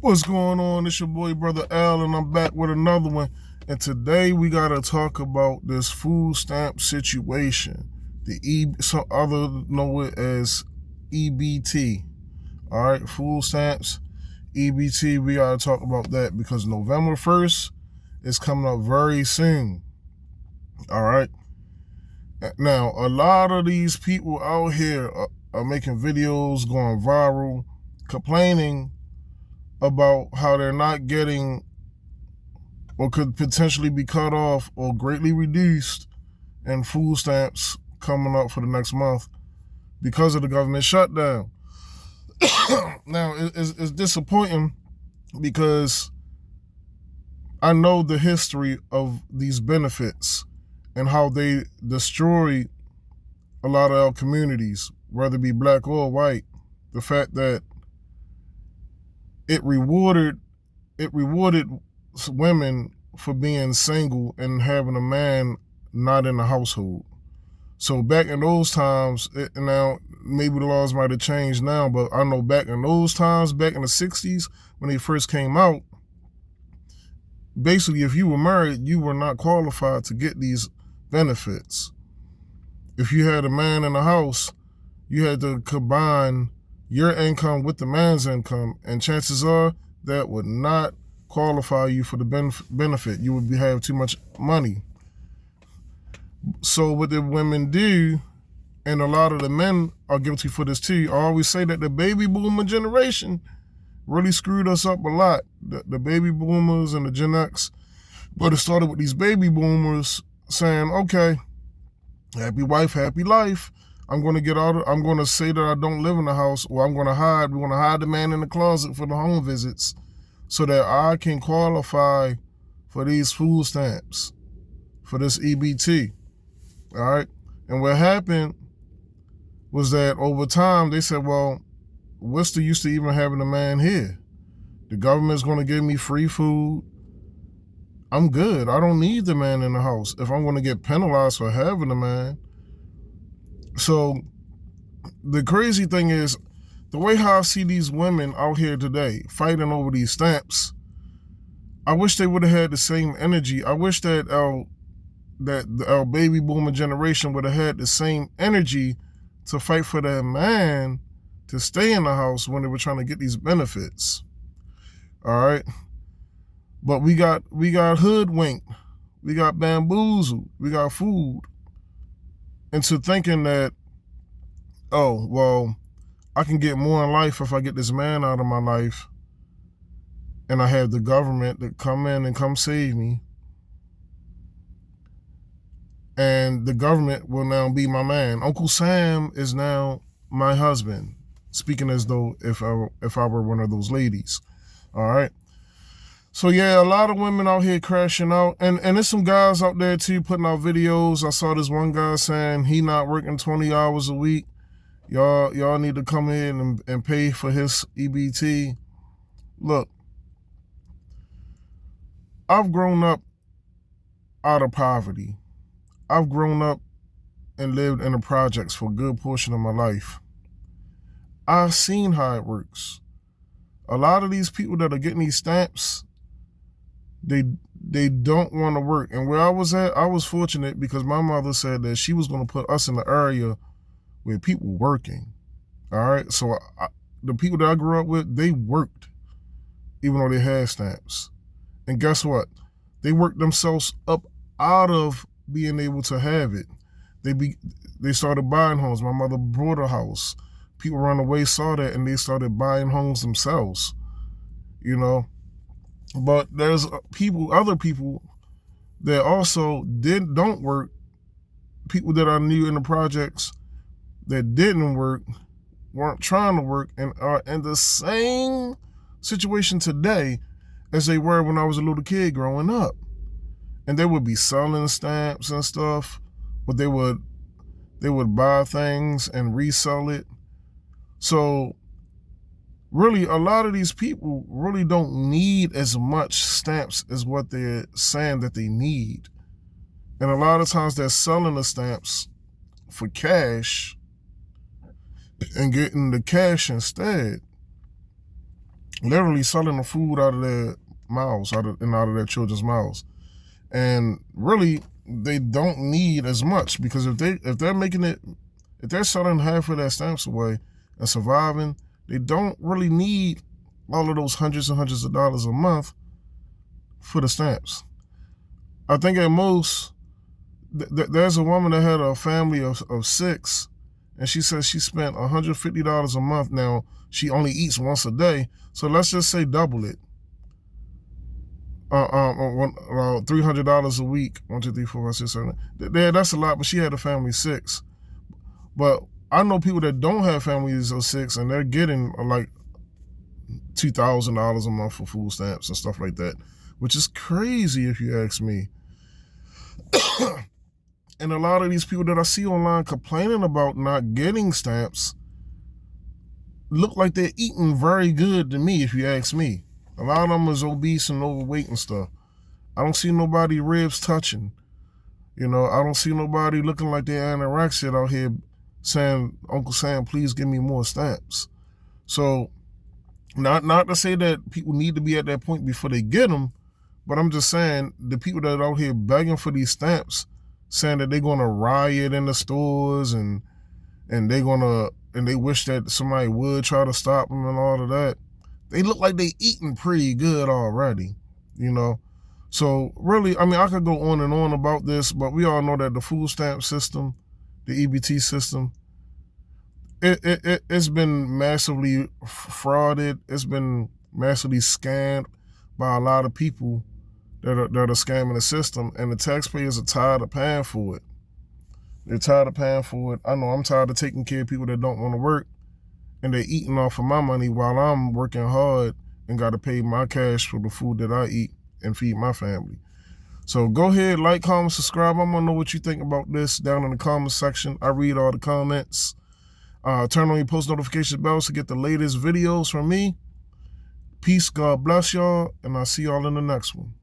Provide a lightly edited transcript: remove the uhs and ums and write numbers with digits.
What's going on? It's your boy, Brother Al, and I'm back with another one. And today we got to talk about this food stamp situation. Some other know it as EBT. All right, food stamps, EBT. We got to talk about that because November 1st is coming up very soon. All right. Now, a lot of these people out here are making videos, going viral, complaining about how they're not getting or could potentially be cut off or greatly reduced in food stamps coming up for the next month because of the government shutdown. Now, it's disappointing because I know the history of these benefits and how they destroy a lot of our communities, whether it be black or white. The fact that it rewarded women for being single and having a man not in the household. So back in those times, now maybe the laws might have changed now, but I know back in those times, back in the 60s, when they first came out, basically if you were married, you were not qualified to get these benefits. If you had a man in the house, you had to combine your income with the man's income, and chances are that would not qualify you for the benefit. You would have too much money. So what the women do, and a lot of the men are guilty for this too, I always say that the baby boomer generation really screwed us up a lot. The baby boomers and the Gen X, but it started with these baby boomers saying, okay, happy wife, happy life. I'm going to say that I don't live in the house, or I'm going to hide. We're going to hide the man in the closet for the home visits so that I can qualify for these food stamps, for this EBT. All right. And what happened was that over time they said, well, what's the use to even having a man here? The government's going to give me free food. I'm good. I don't need the man in the house if I'm going to get penalized for having a man. So the crazy thing is, the way how I see these women out here today fighting over these stamps, I wish they would have had the same energy. I wish that our baby boomer generation would have had the same energy to fight for that man to stay in the house when they were trying to get these benefits. All right. But we got hoodwinked. We got bamboozled. We got fooled into thinking that, oh, well, I can get more in life if I get this man out of my life and I have the government that come in and come save me. And the government will now be my man. Uncle Sam is now my husband, speaking as though if I were one of those ladies. All right. So yeah, a lot of women out here crashing out, and there's some guys out there too putting out videos. I saw this one guy saying he not working 20 hours a week. Y'all need to come in and pay for his EBT. Look, I've grown up out of poverty. I've grown up and lived in the projects for a good portion of my life. I've seen how it works. A lot of these people that are getting these stamps, they don't want to work. And where I was at, I was fortunate because my mother said that she was going to put us in the area where people working. All right. So the people that I grew up with, they worked, even though they had stamps. And guess what? They worked themselves up out of being able to have it. They started buying homes. My mother bought a house. People around the way saw that and they started buying homes themselves. You know. But there's other people that also don't work, people that I knew in the projects that didn't work, weren't trying to work, and are in the same situation today as they were when I was a little kid growing up. And they would be selling stamps and stuff, but they would buy things and resell it. So really, a lot of these people really don't need as much stamps as what they're saying that they need. And a lot of times they're selling the stamps for cash and getting the cash instead. literally selling the food out of their mouths, out of their children's mouths. And really, they don't need as much, because if they're making it, if they're selling half of their stamps away and surviving, they don't really need all of those hundreds and hundreds of dollars a month for the stamps. I think at most, there's a woman that had a family of 6, and she says she spent $150 a month. Now, she only eats once a day, so let's just say double it. $300 a week. 1, 2, 3, 4, 5, 6, 7. That's a lot, but she had a family of 6. But I know people that don't have families of 6, and they're getting like $2,000 a month for food stamps and stuff like that, which is crazy if you ask me. And a lot of these people that I see online complaining about not getting stamps look like they're eating very good to me, if you ask me. A lot of them is obese and overweight and stuff. I don't see nobody ribs touching. I don't see nobody looking like they're anorexic out here saying, Uncle Sam, please give me more stamps. So, not to say that people need to be at that point before they get them, but I'm just saying the people that are out here begging for these stamps, saying that they're going to riot in the stores and they wish that somebody would try to stop them and all of that, they look like they eating pretty good already, So really, I could go on and on about this, but we all know that the food stamp system, the EBT system, it's been massively frauded. It's been massively scammed by a lot of people that are scamming the system, and the taxpayers are tired of paying for it. They're tired of paying for it. I know I'm tired of taking care of people that don't want to work, and they're eating off of my money while I'm working hard and got to pay my cash for the food that I eat and feed my family. So go ahead, like, comment, subscribe. I want to know what you think about this down in the comment section. I read all the comments. Turn on your post notification bells to get the latest videos from me. Peace, God bless y'all, and I'll see y'all in the next one.